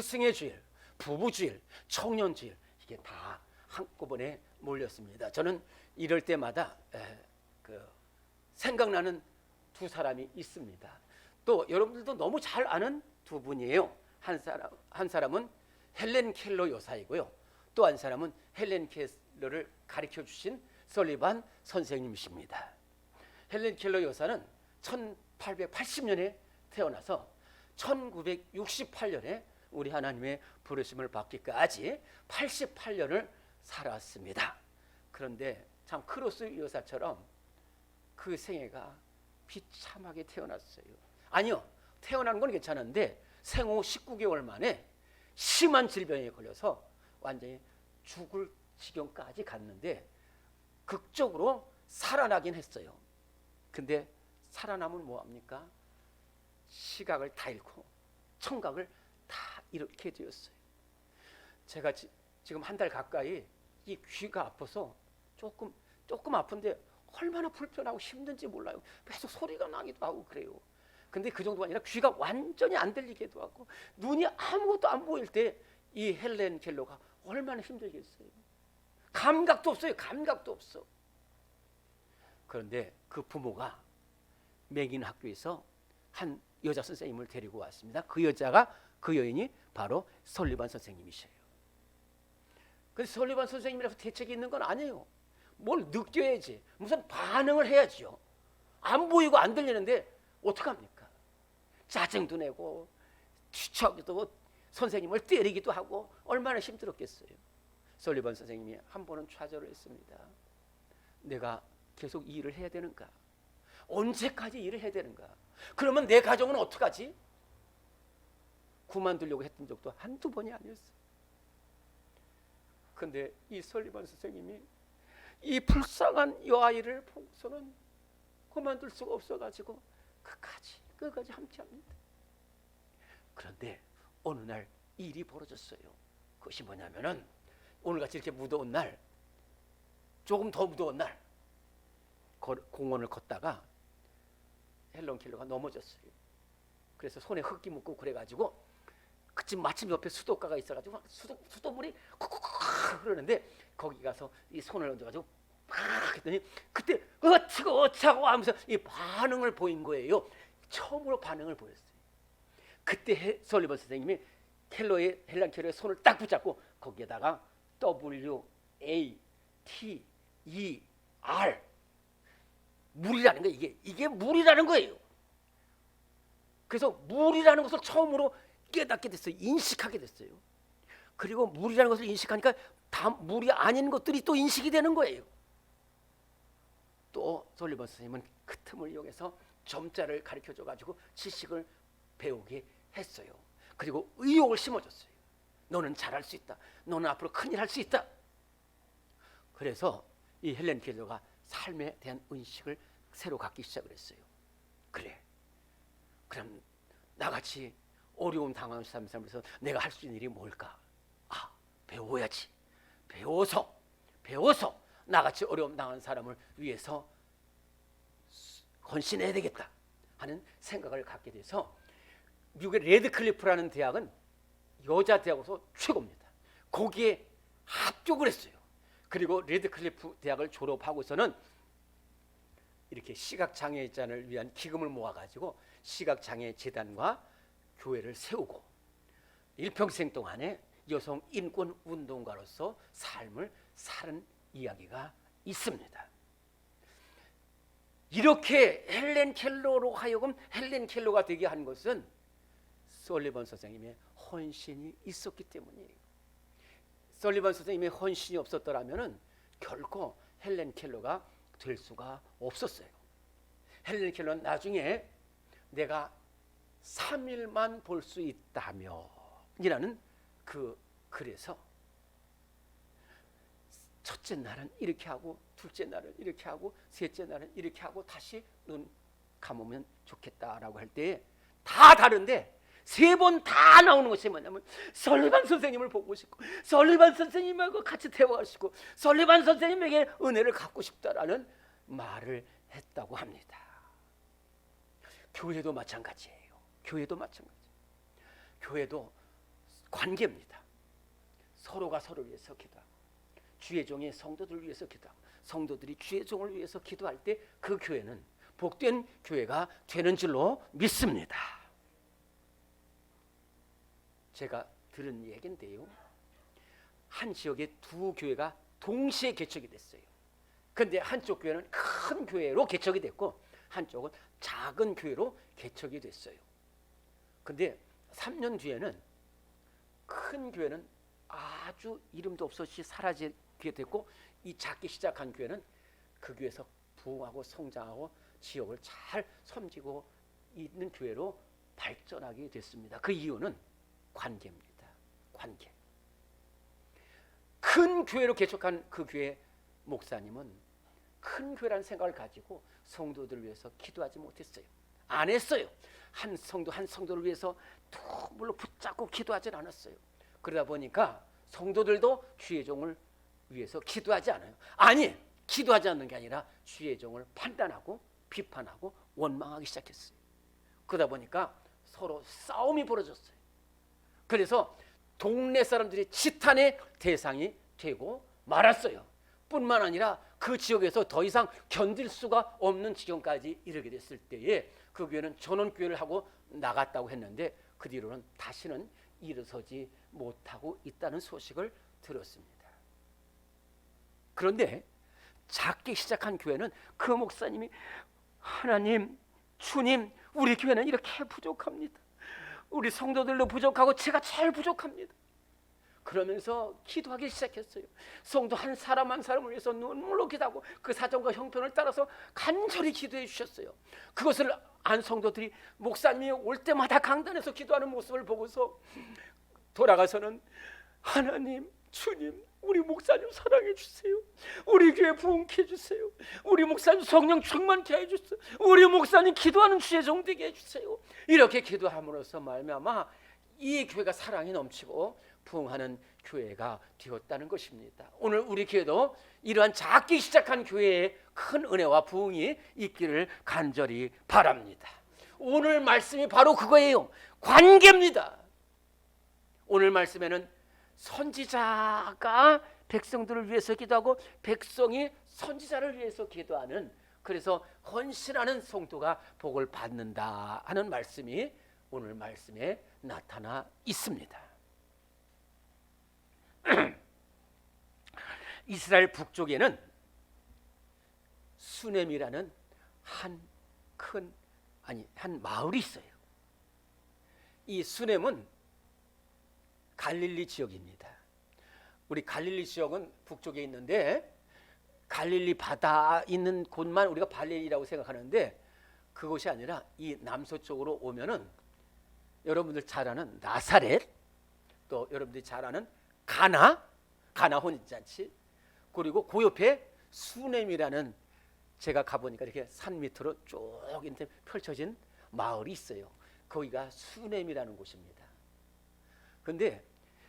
스승의 주일, 부부주일, 청년주일 이게 다 한꺼번에 몰렸습니다. 저는 이럴 때마다 생각나는 두 사람이 있습니다. 또 여러분들도 너무 잘 아는 두 분이에요. 한 사람은 헬렌 켈러 여사이고요. 또 한 사람은 헬렌 켈러를 가르쳐 주신 설리반 선생님이십니다. 헬렌 켈러 여사는 1880년에 태어나서 1968년에 우리 하나님의 부르심을 받기까지 88년을 살았습니다. 그런데 참 크로스 여사처럼 그 생애가 비참하게 태어났어요. 아니요, 태어난 건 괜찮은데 생후 19개월 만에 심한 질병에 걸려서 완전히 죽을 지경까지 갔는데 극적으로 살아나긴 했어요. 근데 살아남으면 뭐합니까? 시각을 다 잃고 청각을 다 잃게 되었어요. 제가 지금 한 달 가까이 이 귀가 아파서 조금 아픈데 얼마나 불편하고 힘든지 몰라요. 계속 소리가 나기도 하고 그래요. 근데 그 정도가 아니라 귀가 완전히 안 들리기도 하고 눈이 아무것도 안 보일 때 이 헬렌 켈러가 얼마나 힘들겠어요. 감각도 없어요. 감각도 없어. 그런데 그 부모가 맥인 학교에서 한 여자 선생님을 데리고 왔습니다. 그 여인이 바로 설리반 선생님이셔요. 그래서 설리반 선생님이라서 대책이 있는 건 아니에요. 뭘 느껴야지. 무슨 반응을 해야지요. 안 보이고 안 들리는데 어떡합니까? 짜증도 내고 뒤척이도 선생님을 때리기도 하고 얼마나 힘들었겠어요. 설리반 선생님이 한 번은 좌절을 했습니다. 내가 계속 일을 해야 되는가? 언제까지 일을 해야 되는가? 그러면 내 가정은 어떡하지? 그만두려고 했던 적도 한두 번이 아니었어요. 그런데 이 설리반 선생님이 이 불쌍한 여아이를 보고서는 그만둘 수가 없어가지고 끝까지 함께합니다. 그런데 어느 날 일이 벌어졌어요. 그것이 뭐냐면은 오늘같이 이렇게 무더운 날, 조금 더 무더운 날 공원을 걷다가 헬렌 켈러가 넘어졌어요. 그래서 손에 흙이 묻고 그래가지고 그쯤 마침 옆에 수도가가 있어가지고 수돗물이 쿡쿡쿡 흐르는데 거기 가서 이 손을 얹어가지고 팍 했더니 그때 차가워 하면서 이 반응을 보인 거예요. 처음으로 반응을 보였어요. 그때 설리반 선생님이 헬렌 켈러의 손을 딱 붙잡고 거기에다가 WATER 물이라는 거 이게 물이라는 거예요. 그래서 물이라는 것을 처음으로 깨닫게 됐어요. 인식하게 됐어요. 그리고 물이라는 것을 인식하니까 다 물이 아닌 것들이 또 인식이 되는 거예요. 또 설리반 선생님은 그 틈을 이용해서 점자를 가르쳐줘 가지고 지식을 배우게 했어요. 그리고 의욕을 심어줬어요. 너는 잘할 수 있다. 너는 앞으로 큰일 할 수 있다. 그래서 이 헬렌 켈러가 삶에 대한 의식을 새로 갖기 시작을 했어요. 그래, 그럼 나같이 어려움 당하는 사람에서 내가 할 수 있는 일이 뭘까? 배워야지. 배워서 나같이 어려움 당하는 사람을 위해서 헌신해야 되겠다 하는 생각을 갖게 돼서 미국의 레드클리프라는 대학은 여자 대학으로서 최고입니다. 거기에 합격을 했어요. 그리고 레드클리프 대학을 졸업하고서는 이렇게 시각장애인을 위한 기금을 모아가지고 시각장애재단과 교회를 세우고 일평생 동안에 여성 인권 운동가로서 삶을 사는 이야기가 있습니다. 이렇게 헬렌 켈러로 하여금 헬렌 켈러가 되게 한 것은 설리반 선생님의 헌신이 있었기 때문이에요. 설리반 선생님의 헌신이 없었더라면 결코 헬렌 켈러가 될 수가 없었어요. 헬렌 켈러는 나중에 내가 3일만 볼 수 있다며 이라는 그 글에서 첫째 날은 이렇게 하고 둘째 날은 이렇게 하고 셋째 날은 이렇게 하고 다시 눈 감으면 좋겠다라고 할 때 다 다른데 3번 다 나오는 것이 뭐냐면 설리반 선생님을 보고 싶고 설리반 선생님하고 같이 대화하시고 설리반 선생님에게 은혜를 갖고 싶다라는 말을 했다고 합니다. 교회도 마찬가지예요. 교회도 관계입니다. 서로가 서로를 위해서 기도하고 주의 종의 성도들을 위해서 기도하고 성도들이 주의 종을 위해서 기도할 때 그 교회는 복된 교회가 되는 줄로 믿습니다. 제가 들은 얘기인데요, 한 지역에 두 교회가 동시에 개척이 됐어요. 그런데 한쪽 교회는 큰 교회로 개척이 됐고 한쪽은 작은 교회로 개척이 됐어요. 근데 3년 뒤에는 큰 교회는 아주 이름도 없이 사라지게 됐고 이 작게 시작한 교회는 그 교회에서 부흥하고 성장하고 지역을 잘 섬기고 있는 교회로 발전하게 됐습니다. 그 이유는 관계입니다. 관계. 큰 교회로 개척한 그 교회 목사님은 큰 교회라는 생각을 가지고 성도들을 위해서 기도하지 못했어요. 안 했어요. 한 성도를 위해서 물로 붙잡고 기도하지 않았어요. 그러다 보니까 성도들도 주의 종을 위해서 기도하지 않아요. 아니, 기도하지 않는 게 아니라 주의 종을 판단하고 비판하고 원망하기 시작했어요. 그러다 보니까 서로 싸움이 벌어졌어요. 그래서 동네 사람들이 지탄의 대상이 되고 말았어요. 뿐만 아니라 그 지역에서 더 이상 견딜 수가 없는 지경까지 이르게 됐을 때에 그 교회는 전원교회를 하고 나갔다고 했는데 그 뒤로는 다시는 일어서지 못하고 있다는 소식을 들었습니다. 그런데 작게 시작한 교회는 그 목사님이 하나님, 주님, 우리 교회는 이렇게 부족합니다. 우리 성도들도 부족하고 제가 제일 부족합니다. 그러면서 기도하기 시작했어요. 성도 한 사람 한 사람을 위해서 눈물로 기도하고 그 사정과 형편을 따라서 간절히 기도해 주셨어요. 그것을 안 성도들이 목사님이 올 때마다 강단에서 기도하는 모습을 보고서 돌아가서는 하나님, 주님, 우리 목사님 사랑해 주세요. 우리 교회 부흥케 해주세요. 우리 목사님 성령 충만케 해주세요. 우리 목사님 기도하는 주의 종 되게 해주세요. 이렇게 기도함으로써 말미암아 이 교회가 사랑이 넘치고 부흥하는 교회가 되었다는 것입니다. 오늘 우리 교회도 이러한 작게 시작한 교회에 큰 은혜와 부흥이 있기를 간절히 바랍니다. 오늘 말씀이 바로 그거예요. 관계입니다. 오늘 말씀에는 선지자가 백성들을 위해서 기도하고 백성이 선지자를 위해서 기도하는, 그래서 헌신하는 성도가 복을 받는다 하는 말씀이 오늘 말씀에 나타나 있습니다. 이스라엘 북쪽에는 수넴이라는 한 마을이 있어요. 이 수넴은 갈릴리 지역입니다. 우리 갈릴리 지역은 북쪽에 있는데 갈릴리 바다 있는 곳만 우리가 갈릴리라고 생각하는데 그것이 아니라 이 남서쪽으로 오면은 여러분들 잘 아는 나사렛, 또 여러분들이 잘 아는 가나 혼인잔치, 그리고 그 옆에 수넴이라는, 제가 가보니까 이렇게 산 밑으로 쭉 이렇게 펼쳐진 마을이 있어요. 거기가 수넴이라는 곳입니다. 그런데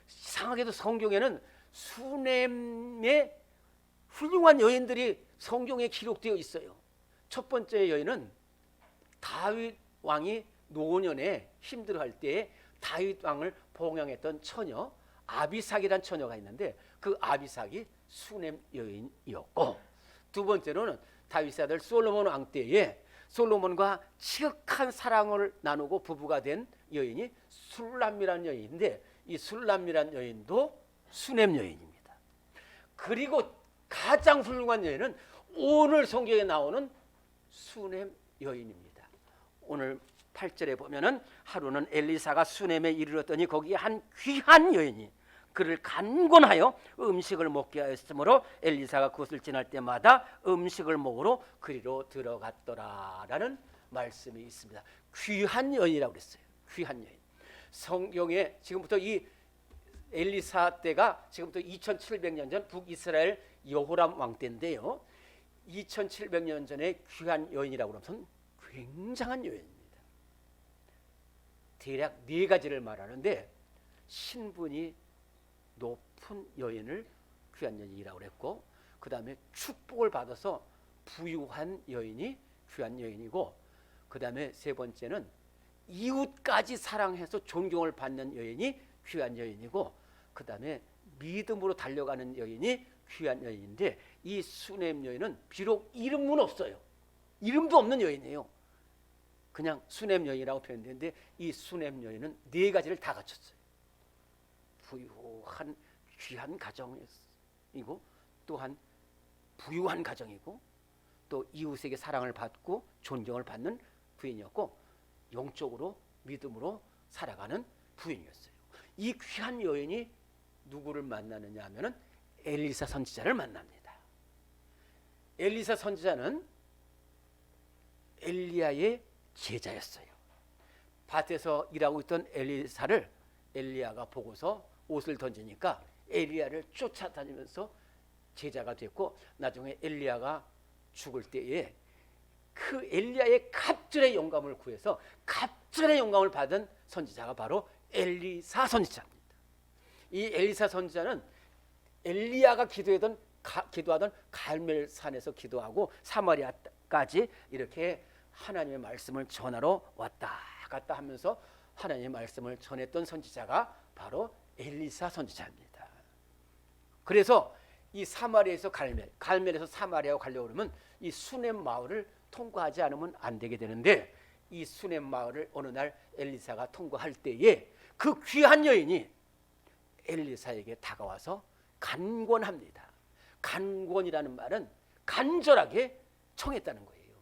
이상하게도 성경에는 수넴의 훌륭한 여인들이 성경에 기록되어 있어요. 첫 번째 여인은 다윗 왕이 노년에 힘들어할 때에 다윗 왕을 봉양했던 처녀 아비삭이란 처녀가 있는데 그 아비삭이 수넴 여인이었고, 두 번째로는 다윗의 아들 솔로몬 왕 때에 솔로몬과 지극한 사랑을 나누고 부부가 된 여인이 술람이라는 여인인데 이 술람이라는 여인도 수넴 여인입니다. 그리고 가장 훌륭한 여인은 오늘 성경에 나오는 수넴 여인입니다. 오늘 8절에 보면은 하루는 엘리사가 수넴에 이르렀더니 거기에 한 귀한 여인이 그를 간곤하여 음식을 먹게 하였으므로 엘리사가 그곳을 지날 때마다 음식을 먹으러 그리로 들어갔더라라는 말씀이 있습니다. 귀한 여인이라고 그랬어요. 귀한 여인. 성경에 지금부터 이 엘리사 때가 지금부터 2700년 전 북이스라엘 여호람 왕 때인데요. 2700년 전에 귀한 여인이라고 하면 굉장한 여인입니다. 대략 네 가지를 말하는데 신분이 높은 여인을 귀한 여인이라고 했고, 그 다음에 축복을 받아서 부유한 여인이 귀한 여인이고, 그 다음에 세 번째는 이웃까지 사랑해서 존경을 받는 여인이 귀한 여인이고, 그 다음에 믿음으로 달려가는 여인이 귀한 여인인데, 이 수넴 여인은 비록 이름은 없어요. 이름도 없는 여인이에요. 그냥 수넴 여인이라고 표현되는데, 이 수넴 여인은 네 가지를 다 갖췄어요. 부유한 귀한 가정이고, 또한 부유한 가정이고, 또 이웃에게 사랑을 받고 존경을 받는 부인이었고, 영적으로 믿음으로 살아가는 부인이었어요. 이 귀한 여인이 누구를 만나느냐 하면은 엘리사 선지자를 만납니다. 엘리사 선지자는 엘리야의 제자였어요. 밭에서 일하고 있던 엘리사를 엘리야가 보고서 옷을 던지니까 엘리야를 쫓아다니면서 제자가 됐고, 나중에 엘리야가 죽을 때에 그 엘리야의 갑절의 영감을 구해서 갑절의 영감을 받은 선지자가 바로 엘리사 선지자입니다. 이 엘리사 선지자는 엘리야가 기도하던 갈멜산에서 기도하고 사마리아까지 이렇게 하나님의 말씀을 전하러 왔다 갔다 하면서 하나님의 말씀을 전했던 선지자가 바로 엘리사 선지자입니다. 그래서 이 사마리아에서 갈멜에서 사마리아로 가려고 그러면 이 수넴 마을을 통과하지 않으면 안 되게 되는데, 이 수넴 마을을 어느 날 엘리사가 통과할 때에 그 귀한 여인이 엘리사에게 다가와서 간권합니다. 간권이라는 말은 간절하게 청했다는 거예요.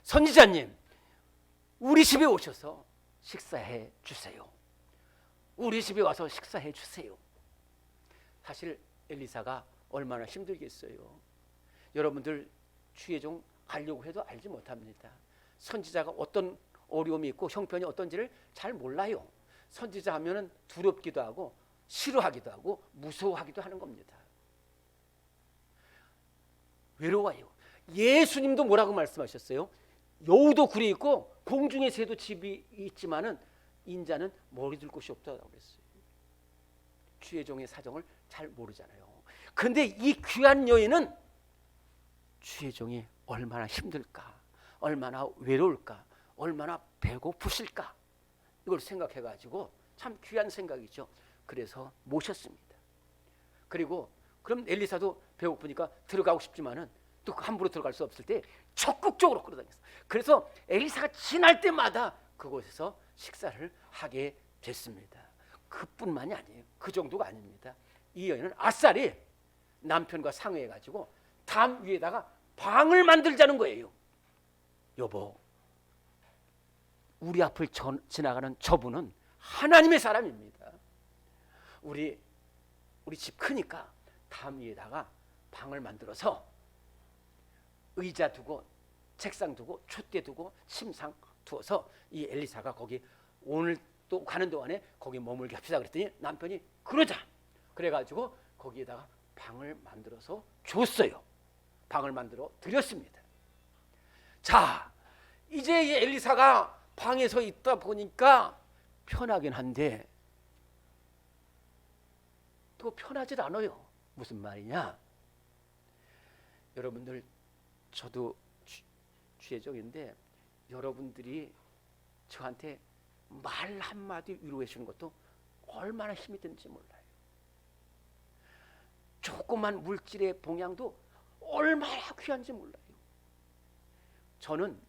선지자님, 우리 집에 오셔서 식사해 주세요. 우리 집에 와서 식사해 주세요. 사실 엘리사가 얼마나 힘들겠어요. 여러분들 주의 종 가려고 해도 알지 못합니다. 선지자가 어떤 어려움이 있고 형편이 어떤지를 잘 몰라요. 선지자 하면은 두렵기도 하고 싫어하기도 하고 무서워하기도 하는 겁니다. 외로워요. 예수님도 뭐라고 말씀하셨어요? 여우도 굴이 있고 공중의 새도 집이 있지만은 인자는 머리 둘 곳이 없다고 그랬어요. 주의 종의 사정을 잘 모르잖아요. 그런데 이 귀한 여인은 주의 종이 얼마나 힘들까, 얼마나 외로울까, 얼마나 배고프실까, 이걸 생각해가지고 참 귀한 생각이죠. 그래서 모셨습니다. 그리고 그럼 엘리사도 배고프니까 들어가고 싶지만은 또 함부로 들어갈 수 없을 때 적극적으로 끌어다녔어요. 그래서 엘리사가 지날 때마다 그곳에서 식사를 하게 됐습니다. 그뿐만이 아니에요. 그 정도가 아닙니다. 이 여인은 아싸리 남편과 상의해가지고 담 위에다가 방을 만들자는 거예요. 여보, 우리 앞을 지나가는 저분은 하나님의 사람입니다. 우리 집 크니까 담 위에다가 방을 만들어서 의자 두고 책상 두고 촛대 두고 침상 두어서 이 엘리사가 거기 오늘 또 가는 동안에 거기 머물게 합시다 그랬더니 남편이 그러자 그래가지고 거기에다가 방을 만들어서 줬어요. 방을 만들어 드렸습니다. 자, 이제 이 엘리사가 방에서 있다 보니까 편하긴 한데 또 편하지도 않아요. 무슨 말이냐? 여러분들, 저도 주의 종인데 여러분들이 저한테 말 한마디 위로해 주는 것도 얼마나 힘이 드는지 몰라요. 조그만 물질의 봉양도 얼마나 귀한지 몰라요. 저는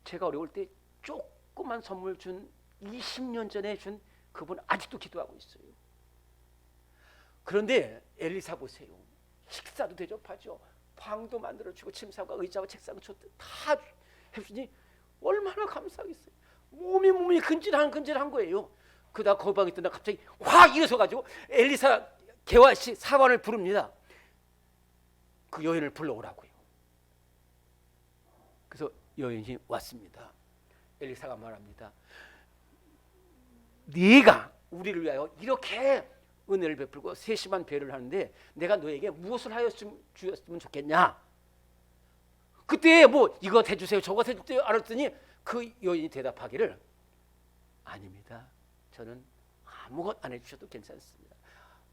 제가 어려울 때 조그만 선물 준 20년 전에 준 그분 아직도 기도하고 있어요. 그런데 엘리사 보세요. 식사도 대접하죠. 방도 만들어주고 침상과 의자와 책상 다 해주니 얼마나 감사하겠어요. 몸이 근질한 거예요. 그러다 거방에 있던 날 갑자기 확 일어서가지고 엘리사 게하시 사관을 부릅니다. 그 여인을 불러오라고요. 그래서 여인이 왔습니다. 엘리사가 말합니다. 네가 우리를 위하여 이렇게 은혜를 베풀고 세심한 배를 하는데 내가 너에게 무엇을 주었으면 좋겠냐? 그때 뭐 이것 해주세요 저것 해주세요 알았더니 그 여인이 대답하기를 아닙니다. 저는 아무것 안 해주셔도 괜찮습니다.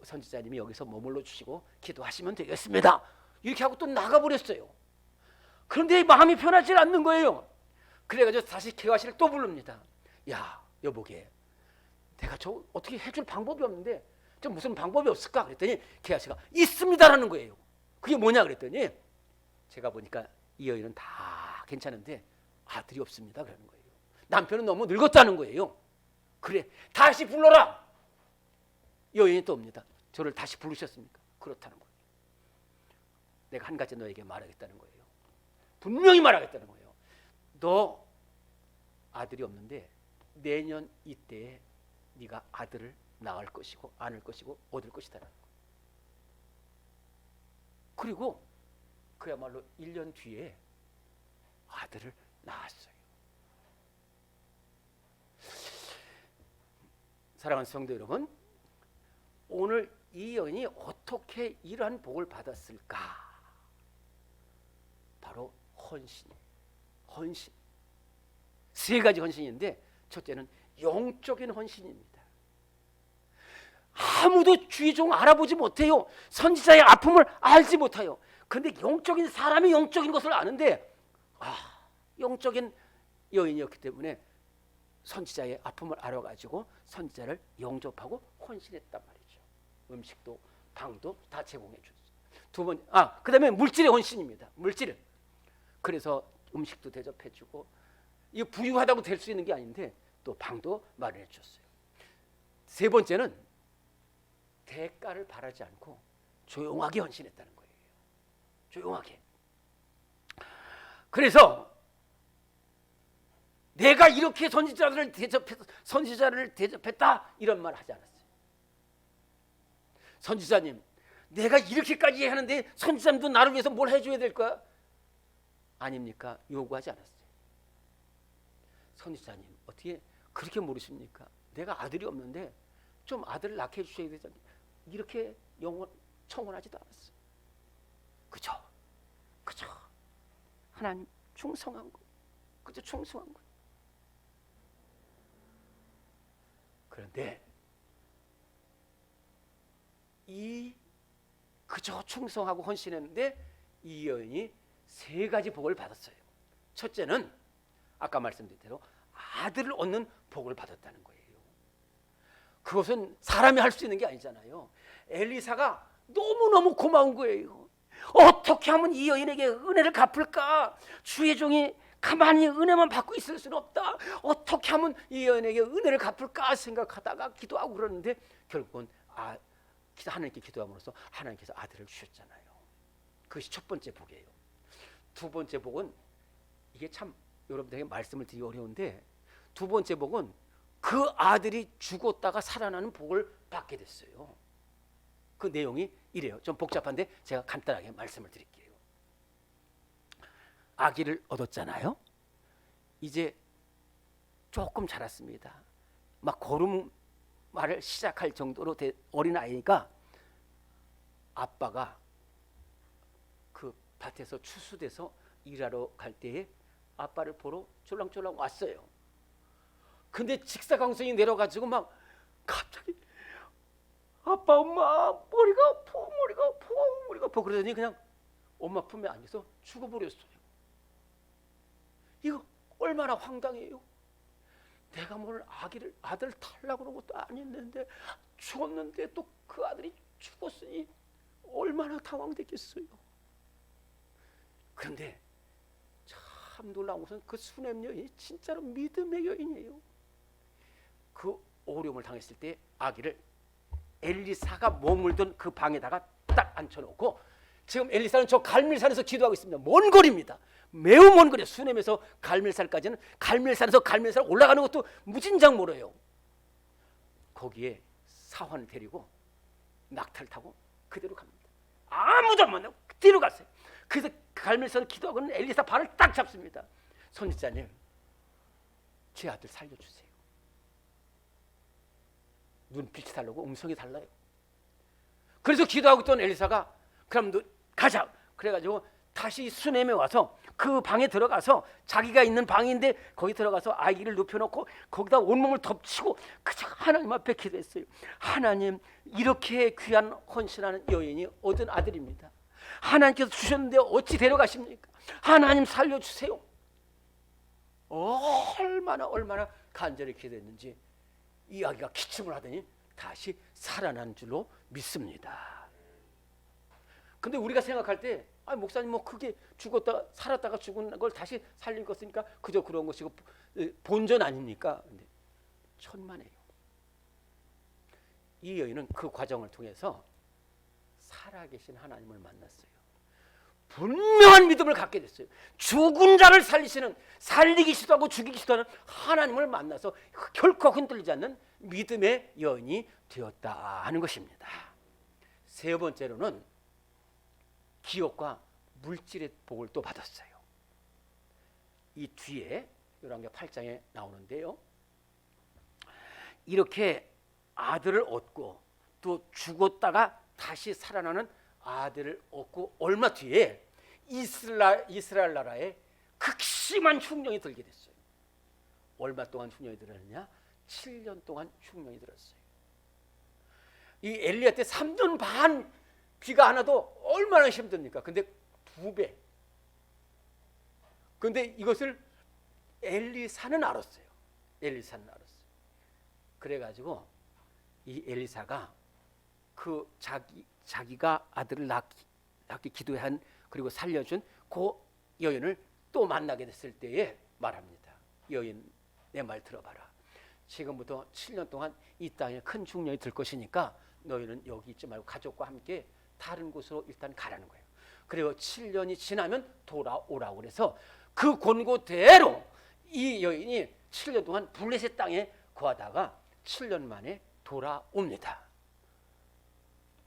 선지자님이 여기서 머물러 주시고 기도하시면 되겠습니다. 이렇게 하고 또 나가버렸어요. 그런데 마음이 편하지 않는 거예요. 그래가지고 다시 게하시를 또 부릅니다. 야, 여보게, 내가 저 어떻게 해줄 방법이 없는데 저 무슨 방법이 없을까 그랬더니 게하시가 있습니다라는 거예요. 그게 뭐냐 그랬더니 제가 보니까 이 여인은 다 괜찮은데 아들이 없습니다 그러는 거예요. 남편은 너무 늙었다는 거예요. 그래 다시 불러라. 여인이 또 옵니다. 저를 다시 부르셨습니까? 그렇다는 거예요. 내가 한 가지 너에게 말하겠다는 거예요. 분명히 말하겠다는 거예요. 너 아들이 없는데 내년 이때에 네가 아들을 낳을 것이고 안을 것이고 얻을 것이다라는 거예요. 그리고 그야말로 1년 뒤에 아들을 낳았어요. 사랑하는 성도 여러분, 오늘 이 여인이 어떻게 이러한 복을 받았을까? 바로 헌신. 세 가지 헌신인데 첫째는 영적인 헌신입니다. 아무도 주의 종 알아보지 못해요. 선지자의 아픔을 알지 못해요. 그런데 영적인 사람이 영적인 것을 아는데 영적인 여인이었기 때문에 선지자의 아픔을 알아가지고 선지자를 영접하고 헌신했단 말이죠. 음식도 방도 다 제공해 줬어요. 두 번, 그다음에 물질의 헌신입니다. 물질. 그래서 음식도 대접해주고 이 부유하다고 될 수 있는 게 아닌데 또 방도 마련해 줬어요. 세 번째는 대가를 바라지 않고 조용하게 헌신했다는 거예요. 조용하게. 그래서 내가 이렇게 선지자를 대접했다 이런 말 하지 않았어요. 선지자님, 내가 이렇게까지 하는데 선지자님도 나를 위해서 뭘 해줘야 될 거야? 아닙니까? 요구하지 않았어요. 선지자님, 어떻게 그렇게 모르십니까? 내가 아들이 없는데 좀 아들을 낳게 해주셔야 되잖아요. 이렇게 청원하지도 않았어요. 그죠? 하나님 충성한 거, 그저 충성한 거. 그런데 그저 충성하고 헌신했는데 이 여인이 세 가지 복을 받았어요. 첫째는 아까 말씀드린 대로 아들을 얻는 복을 받았다는 거예요. 그것은 사람이 할 수 있는 게 아니잖아요. 엘리사가 너무너무 고마운 거예요. 어떻게 하면 이 여인에게 은혜를 갚을까? 주의 종이 가만히 은혜만 받고 있을 수는 없다. 어떻게 하면 이 여인에게 은혜를 갚을까 생각하다가 기도하고 그러는데 결국은 하나님께 기도함으로써 하나님께서 아들을 주셨잖아요. 그것이 첫 번째 복이에요. 두 번째 복은 이게 참 여러분들에게 말씀을 드리기 어려운데 두 번째 복은 그 아들이 죽었다가 살아나는 복을 받게 됐어요. 그 내용이 이래요. 좀 복잡한데 제가 간단하게 말씀을 드릴게요. 아기를 얻었잖아요. 이제 조금 자랐습니다. 막 걸음마를 시작할 정도로 된 어린아이니까 아빠가 그 밭에서 추수돼서 일하러 갈 때에 아빠를 보러 졸랑졸랑 왔어요. 근데 직사광선이 내려가지고 막 갑자기 아빠 엄마 머리가 아파 그러더니 그냥 엄마 품에 앉아서 죽어버렸어요. 이거 얼마나 황당해요. 내가 뭘 아들 탈라고 그런 것도 아니었는데 죽었는데 또 그 아들이 죽었으니 얼마나 당황됐겠어요. 그런데 참 놀라운 것은 그 수냄 여인이 진짜로 믿음의 여인이에요. 그 어려움을 당했을 때 아기를 엘리사가 머물던 그 방에다가 딱 앉혀놓고 지금 엘리사는 저 갈멜산에서 기도하고 있습니다. 먼 거리입니다. 매우 먼 거리에요. 수냄에서 갈멜산까지는 갈멜산에서 갈멜산 올라가는 것도 무진장 멀어요. 거기에 사환을 데리고 낙타를 타고 그대로 갑니다. 아무도 안 만나고 뒤로 갔어요. 그래서 갈멜산 기도하고는 엘리사 발을 딱 잡습니다. 선지자님, 제 아들 살려주세요. 눈빛이 달라고 음성이 달라요. 그래서 기도하고 있던 엘리사가 그럼 너 가자. 그래가지고 다시 수넴에 와서 그 방에 들어가서 자기가 있는 방인데 거기 들어가서 아기를 눕혀놓고 거기다 온몸을 덮치고 그저 하나님 앞에 기도했어요. 하나님, 이렇게 귀한 헌신하는 여인이 얻은 아들입니다. 하나님께서 주셨는데 어찌 데려가십니까? 하나님 살려주세요. 얼마나 간절히 기도했는지 이 아기가 기침을 하더니 다시 살아난 줄로 믿습니다. 근데 우리가 생각할 때 목사님 뭐 그게 죽었다가 살았다가 죽은 걸 다시 살린 것이니까 그저 그런 것이고 본전 아닙니까? 근데 천만에요. 이 여인은 그 과정을 통해서 살아계신 하나님을 만났어요. 분명한 믿음을 갖게 됐어요. 죽은 자를 살리기시도 하고 죽이기시도 하는 하나님을 만나서 결코 흔들리지 않는 믿음의 여인이 되었다 하는 것입니다. 세 번째로는 기업과 물질의 복을 또 받았어요. 이 뒤에 열왕기하 8장에 나오는데요. 이렇게 아들을 얻고 또 죽었다가 다시 살아나는 아들을 얻고 얼마 뒤에 이스라엘 나라에 극심한 흉년이 들게 됐어요. 얼마 동안 흉년이 들었느냐? 7년 동안 흉년이 들었어요. 이 엘리야 때 3년 반 비가 안 와도 얼마나 힘듭니까? 근데 2배. 근데 이것을 엘리사는 알았어요. 엘리사는 알았어요. 그래가지고 이 엘리사가 그 자기가 아들을 낳기 기도한 그리고 살려준 그 여인을 또 만나게 됐을 때에 말합니다. 여인 내 말 들어봐라. 지금부터 7년 동안 이 땅에 큰 흉년이 들 것이니까 너희는 여기 있지 말고 가족과 함께 다른 곳으로 일단 가라는 거예요. 그리고 7년이 지나면 돌아오라고 그래서 그 권고대로 이 여인이 7년 동안 블레셋 땅에 거하다가 7년 만에 돌아옵니다.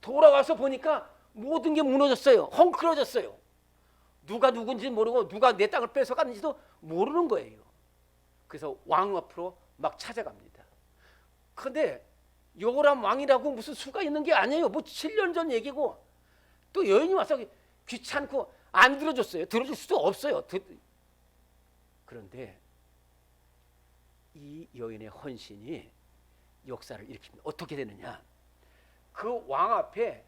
돌아와서 보니까 모든 게 무너졌어요. 헝클어졌어요. 누가 누군지 모르고 누가 내 땅을 뺏어갔는지도 모르는 거예요. 그래서 왕 앞으로 막 찾아갑니다. 그런데 요람 왕이라고 무슨 수가 있는 게 아니에요. 뭐 7년 전 얘기고 또 여인이 와서 귀찮고 안 들어줬어요. 들어줄 수도 없어요. 그런데 이 여인의 헌신이 역사를 일으킵니다. 어떻게 되느냐? 그 왕 앞에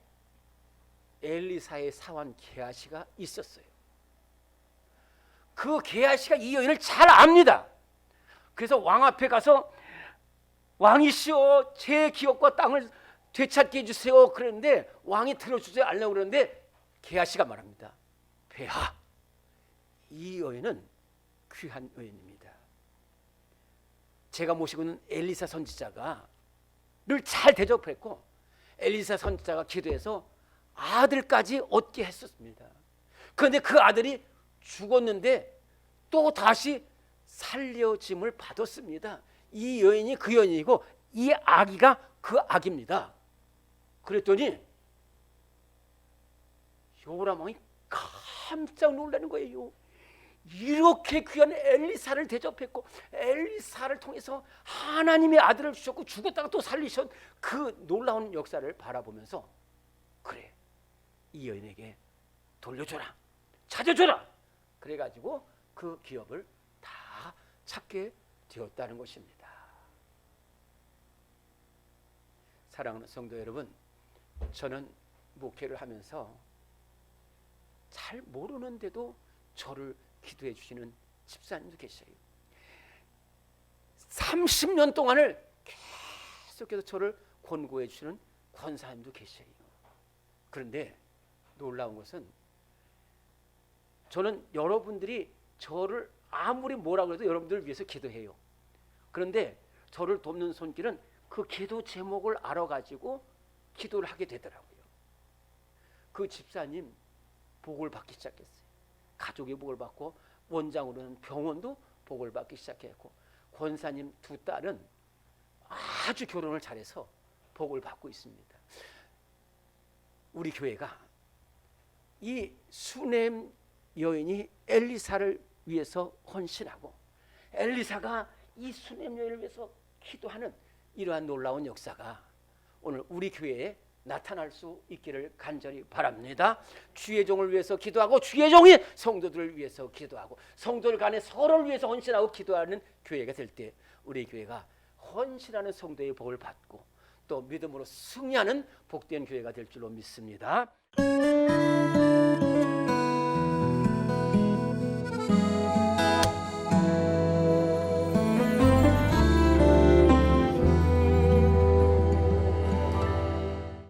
엘리사의 사환 게하시가 있었어요. 그 게하시가 이 여인을 잘 압니다. 그래서 왕 앞에 가서 왕이시여 제 기업과 땅을 되찾게 해주세요. 그랬는데 왕이 들어주지 않으려고 그러는데 게하시가 말합니다. 폐하, 이 여인은 귀한 여인입니다. 제가 모시고 있는 엘리사 선지자가 늘 잘 대접했고 엘리사 선지자가 기도해서 아들까지 얻게 했었습니다. 그런데 그 아들이 죽었는데 또 다시 살려짐을 받았습니다. 이 여인이 그 여인이고 이 아기가 그 아기입니다. 그랬더니 요람 왕이 깜짝 놀라는 거예요. 이렇게 귀한 엘리사를 대접했고 엘리사를 통해서 하나님의 아들을 주셨고 죽었다가 또 살리신 그 놀라운 역사를 바라보면서 그래, 이 여인에게 돌려줘라, 찾아줘라. 그래가지고 그 기업을 다 찾게 되었다는 것입니다. 사랑하는 성도 여러분, 저는 목회를 하면서 잘 모르는데도 저를 기도해 주시는 집사님도 계셔요. 30년 동안을 계속해서 저를 권고해 주시는 권사님도 계셔요. 그런데 놀라운 것은 저는 여러분들이 저를 아무리 뭐라고 해도 여러분들을 위해서 기도해요. 그런데 저를 돕는 손길은 그 기도 제목을 알아가지고 기도를 하게 되더라고요. 그 집사님 복을 받기 시작했어요. 가족이 복을 받고 원장으로는 병원도 복을 받기 시작했고 권사님 두 딸은 아주 결혼을 잘해서 복을 받고 있습니다. 우리 교회가 이 수넴 여인이 엘리사를 위해서 헌신하고 엘리사가 이 수넴 여인을 위해서 기도하는 이러한 놀라운 역사가 오늘 우리 교회에 나타날 수 있기를 간절히 바랍니다. 주의 종을 위해서 기도하고 주의 종이 성도들을 위해서 기도하고 성도들 간에 서로를 위해서 헌신하고 기도하는 교회가 될 때 우리 교회가 헌신하는 성도의 복을 받고 또 믿음으로 승리하는 복된 교회가 될 줄로 믿습니다.